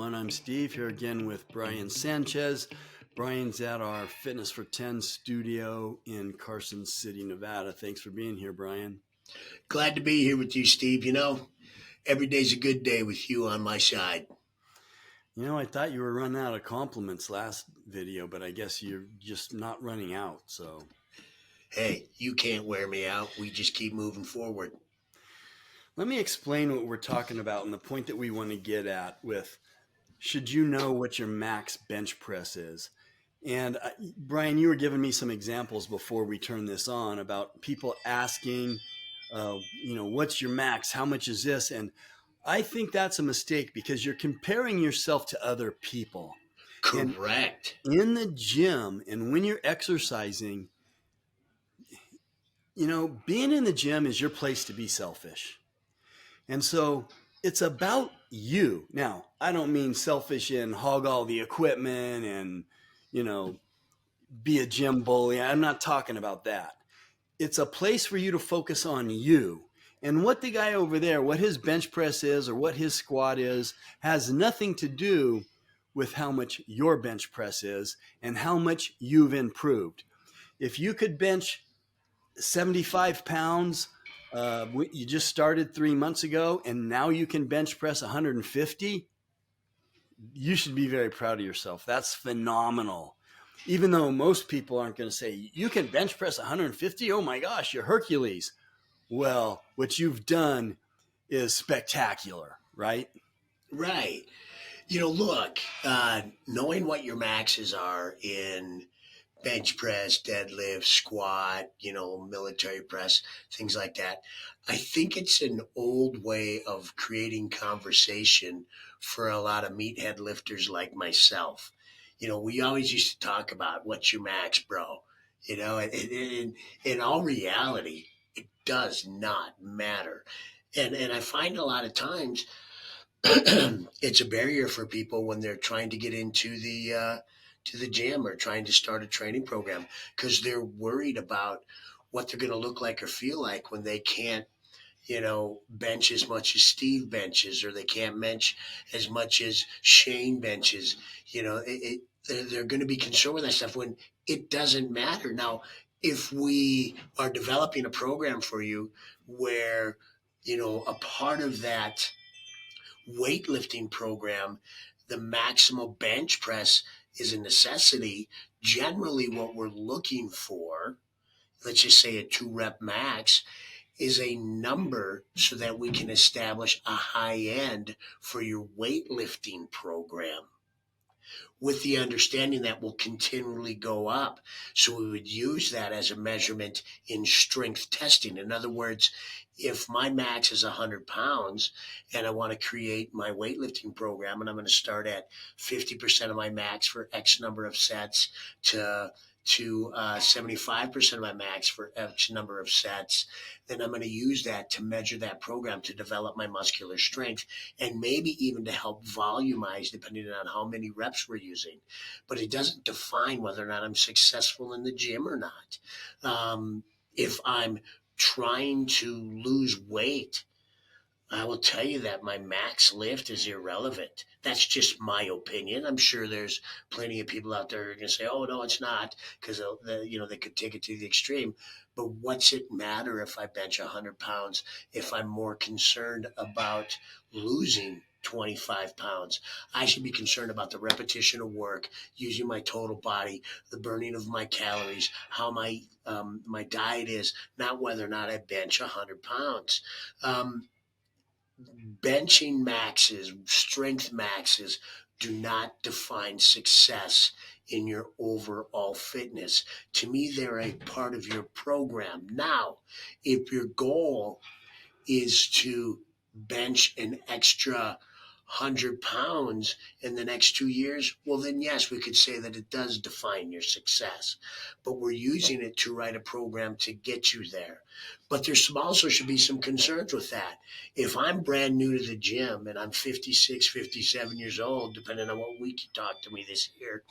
everyone. I'm Steve here again with Brian Sanchez. Brian's at our Fitness for 10 studio in Carson City, Nevada. Thanks for being here, Brian. Glad to be here with you, Steve. Every day's a good day with you on my side. I thought you were running out of compliments last video, but I guess you're just not running out. So Hey, you can't wear me out. We just keep moving forward. let me explain what we're talking about and the point that we want to get at with should you know what your max bench press is? And Brian, you were giving me some examples before we turn this on about people asking, what's your max? How much is this? And I think that's a mistake because you're comparing yourself to other people. And Correct. in the gym and when you're exercising, being in the gym is your place to be selfish. And so it's about you. Now, I don't mean selfish and hog all the equipment and, you know, be a gym bully. I'm not talking about that. It's a place for you to focus on you. And what the guy over there, what his bench press is or what his squat is, has nothing to do with how much your bench press is and how much you've improved. If you could bench 75 pounds, you just started 3 months ago, and now you can bench press 150, you should be very proud of yourself. That's phenomenal. Even though most people aren't going to say, you can bench press 150? Oh my gosh, you're Hercules. Well, what you've done is spectacular, right? Right. Look, knowing what your maxes are in bench press, deadlift, squat, military press, things like that. I think it's an old way of creating conversation for a lot of meathead lifters like myself. We always used to talk about what's your max, bro. In all reality, it does not matter. And I find a lot of times it's a barrier for people when they're trying to get into the gym or trying to start a training program because they're worried about what they're going to look like or feel like when they can't bench as much as Steve benches or they can't bench as much as Shane benches. They're going to be concerned with that stuff when it doesn't matter. Now, if we are developing a program for you where a part of that weightlifting program, the maximal bench press is a necessity. Generally, what we're looking for, let's just say a 2 rep max, is a number so that we can establish a high end for your weightlifting program with the understanding that will continually go up. So we would use that as a measurement in strength testing. In other words, if my max is 100 pounds and I want to create my weightlifting program and I'm going to start at 50% of my max for X number of sets to 75% of my max for X number of sets, then I'm going to use that to measure that program to develop my muscular strength and maybe even to help volumize depending on how many reps we're using. But it doesn't define whether or not I'm successful in the gym or not. If I'm trying to lose weight, I will tell you that my max lift is irrelevant. That's just my opinion. I'm sure there's plenty of people out there who are going to say, "Oh no, it's not," because they could take it to the extreme. But what's it matter if I bench 100 pounds if I'm more concerned about losing 25 pounds? I should be concerned about the repetition of work, using my total body, the burning of my calories, how my diet is, not whether or not I bench 100 pounds. Benching maxes, strength maxes do not define success in your overall fitness. To me, they're a part of your program. Now, if your goal is to bench an extra 100 pounds in the next 2 years, well, then yes, we could say that it does define your success. But we're using it to write a program to get you there. But there also should be some concerns with that. If I'm brand new to the gym and I'm 56, 57 years old, depending on what week you talk to me this year,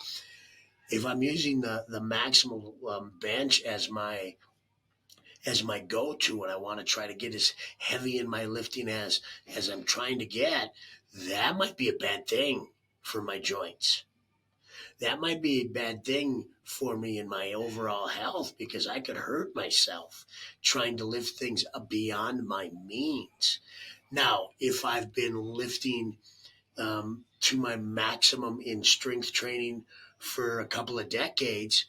if I'm using the maximal bench as my go-to and I want to try to get as heavy in my lifting as I'm trying to get, that might be a bad thing. for my joints. That might be a bad thing for me in my overall health because I could hurt myself trying to lift things beyond my means. Now, if I've been lifting to my maximum in strength training for a couple of decades,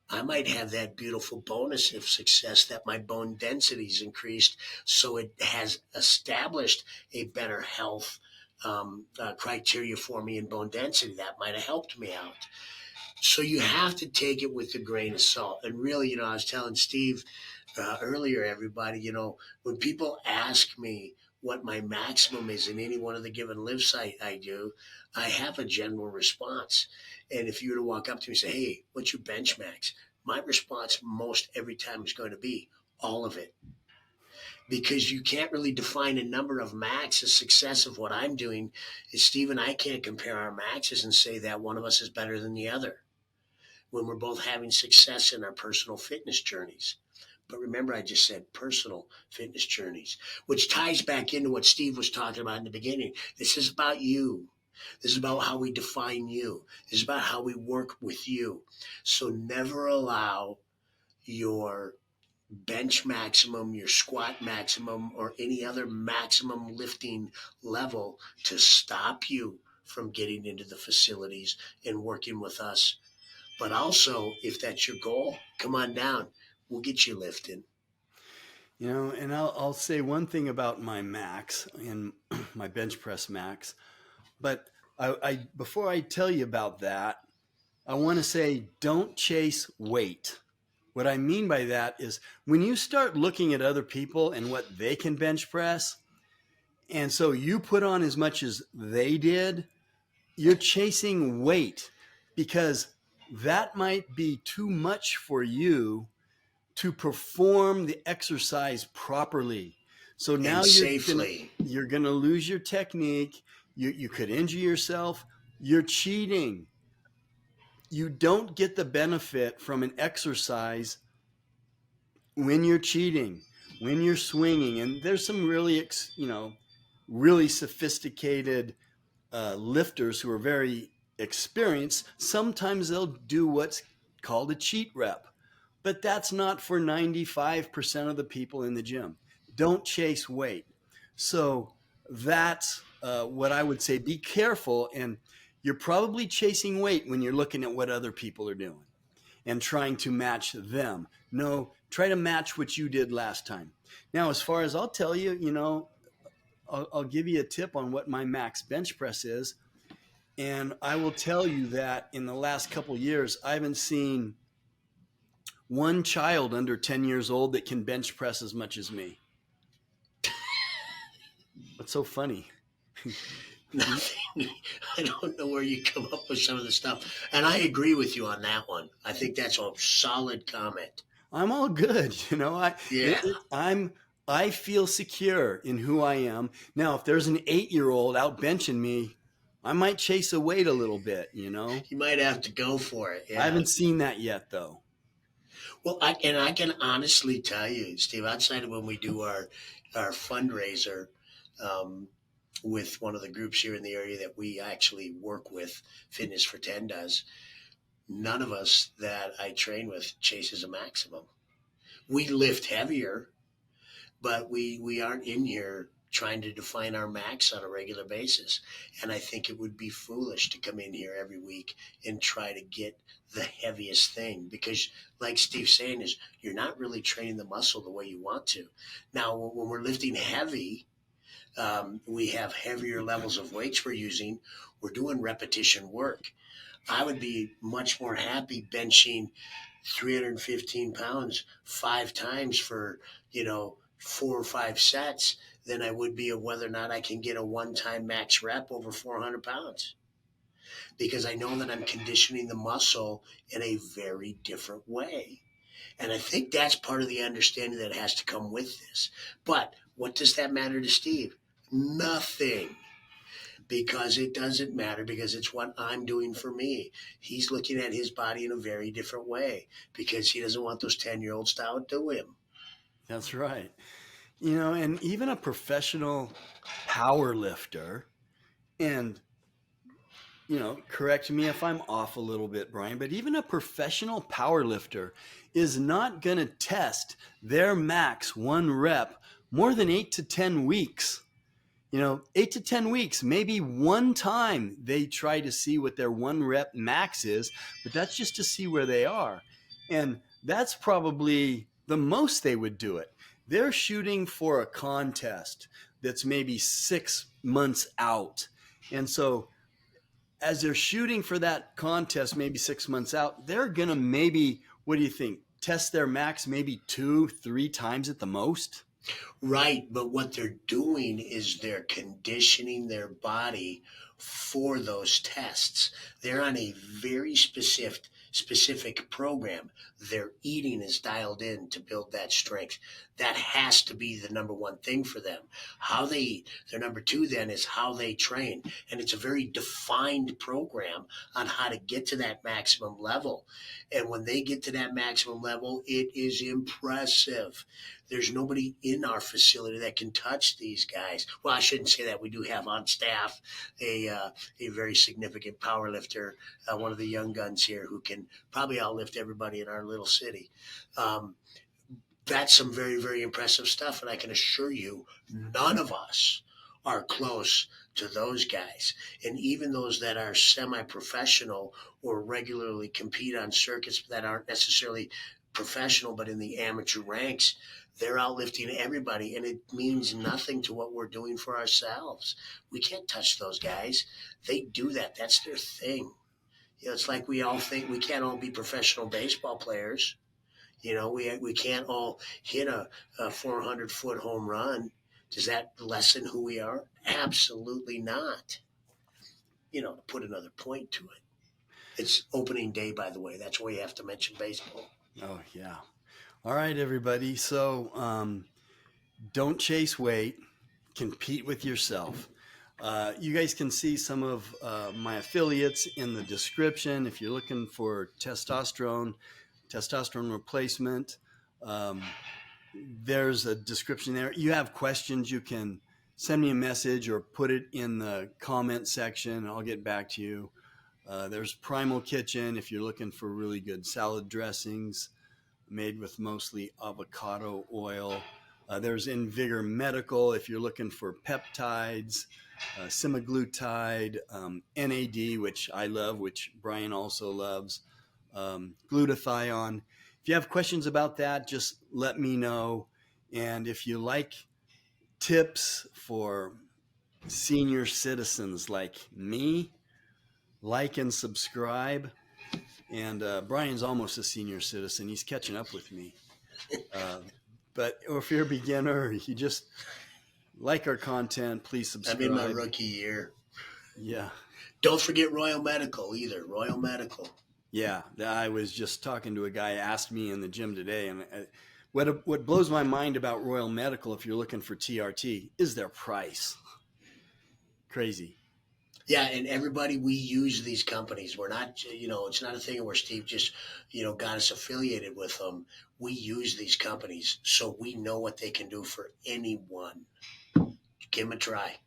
I might have that beautiful bonus of success that my bone density's increased. So it has established a better health criteria for me in bone density. That might have helped me out. So you have to take it with a grain of salt. And really, I was telling Steve earlier, everybody, when people ask me what my maximum is in any one of the given live site I do, I have a general response. And if you were to walk up to me and say, hey, what's your bench max? My response most every time is going to be all of it. Because you can't really define a number of max as success of what I'm doing. Is Steve and I can't compare our maxes and say that one of us is better than the other when we're both having success in our personal fitness journeys. But remember, I just said personal fitness journeys, which ties back into what Steve was talking about in the beginning. This is about you. This is about how we define you. This is about how we work with you. So never allow your bench maximum, your squat maximum, or any other maximum lifting level to stop you from getting into the facilities and working with us. But also, if that's your goal, come on down. We'll get you lifting. And I'll say one thing about my max and my bench press max, but I before I tell you about that, I want to say don't chase weight. What I mean by that is when you start looking at other people and what they can bench press, and so you put on as much as they did, you're chasing weight because that might be too much for you to perform the exercise properly. So now And safely. you're gonna lose your technique. You could injure yourself. You're cheating. You don't get the benefit from an exercise when you're cheating, when you're swinging. And there's some really, really sophisticated lifters who are very experienced. Sometimes they'll do what's called a cheat rep, but that's not for 95% of the people in the gym. Don't chase weight. So that's what I would say. Be careful. And you're probably chasing weight when you're looking at what other people are doing and trying to match them. No, try to match what you did last time. Now, as far as I'll tell you, I'll give you a tip on what my max bench press is. And I will tell you that in the last couple of years, I haven't seen one child under 10 years old that can bench press as much as me. What's so funny? Nothing. I don't know where you come up with some of the stuff. And I agree with you on that one. I think that's a solid comment. I'm all good. Yeah. I feel secure in who I am. Now, if there's an 8-year-old out benching me, I might chase a weight a little bit. You might have to go for it. I Yeah. haven't seen that yet, though. Well, I can honestly tell you, Steve, outside of when we do our fundraiser with one of the groups here in the area that we actually work with, Fitness for 10 does, none of us that I train with chases a maximum. We lift heavier, but we aren't in here trying to define our max on a regular basis. And I think it would be foolish to come in here every week and try to get the heaviest thing because, like Steve's saying, is you're not really training the muscle the way you want to. Now, when we're lifting heavy, we have heavier levels of weights we're using. We're doing repetition work. I would be much more happy benching 315 pounds 5 times for, 4 or 5 sets than I would be of whether or not I can get a one-time max rep over 400 pounds. Because I know that I'm conditioning the muscle in a very different way. And I think that's part of the understanding that has to come with this. But what does that matter to Steve? Nothing. Because it doesn't matter because it's what I'm doing for me. He's looking at his body in a very different way because he doesn't want those 10-year-olds to outdo him. That's right. And even a professional power lifter, and correct me if I'm off a little bit, Brian, but even a professional power lifter is not going to test their max one rep more than 8 to 10 weeks. 8 to 10 weeks, maybe one time they try to see what their one rep max is, but that's just to see where they are. And that's probably the most they would do it. They're shooting for a contest that's maybe 6 months out. And so as they're shooting for that contest, maybe 6 months out, they're going to maybe, what do you think, test their max maybe 2, 3 times at the most? Right, but what they're doing is they're conditioning their body for those tests. They're on a very specific program. Their eating is dialed in to build that strength. That has to be the number one thing for them. How they eat. Their number two then is how they train. And it's a very defined program on how to get to that maximum level. And when they get to that maximum level, it is impressive. There's nobody in our facility that can touch these guys. Well, I shouldn't say that. We do have on staff a very significant power lifter, one of the young guns here who can probably outlift everybody in our little city. That's some very, very impressive stuff. And I can assure you, none of us are close to those guys. And even those that are semi-professional or regularly compete on circuits that aren't necessarily professional, but in the amateur ranks, they're outlifting everybody, and it means nothing to what we're doing for ourselves. We can't touch those guys. They do that. That's their thing. It's like we all think we can't all be professional baseball players. We can't all hit a 400-foot home run. Does that lessen who we are? Absolutely not. To put another point to it. It's opening day, by the way. That's why you have to mention baseball. Oh, yeah. All right, everybody. So don't chase weight, compete with yourself. You guys can see some of my affiliates in the description. If you're looking for testosterone replacement, there's a description there. You have questions, you can send me a message or put it in the comment section. I'll get back to you. There's Primal Kitchen if you're looking for really good salad dressings made with mostly avocado oil. There's Invigor Medical if you're looking for peptides, semaglutide, NAD, which I love, which Brian also loves, glutathione. If you have questions about that, just let me know. And if you like tips for senior citizens like me, like and subscribe. And Brian's almost a senior citizen. He's catching up with me. But if you're a beginner, you just like our content, please subscribe. I'm in my rookie year. Yeah. Don't forget Royal Medical either. Royal Medical. Yeah. I was just talking to a guy, asked me in the gym today, and what blows my mind about Royal Medical, if you're looking for TRT, is their price. Crazy. Yeah, and everybody, we use these companies. We're not, it's not a thing where Steve just, got us affiliated with them. We use these companies, so we know what they can do for anyone. Give them a try.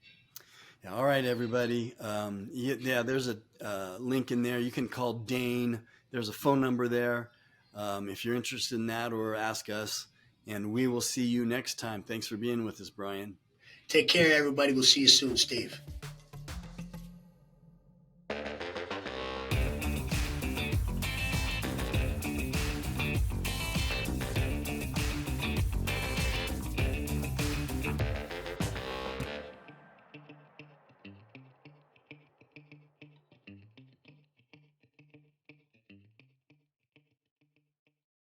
Yeah, all right, everybody. There's a link in there. You can call Dane. There's a phone number there if you're interested in that, or ask us. And we will see you next time. Thanks for being with us, Brian. Take care, everybody. We'll see you soon, Steve.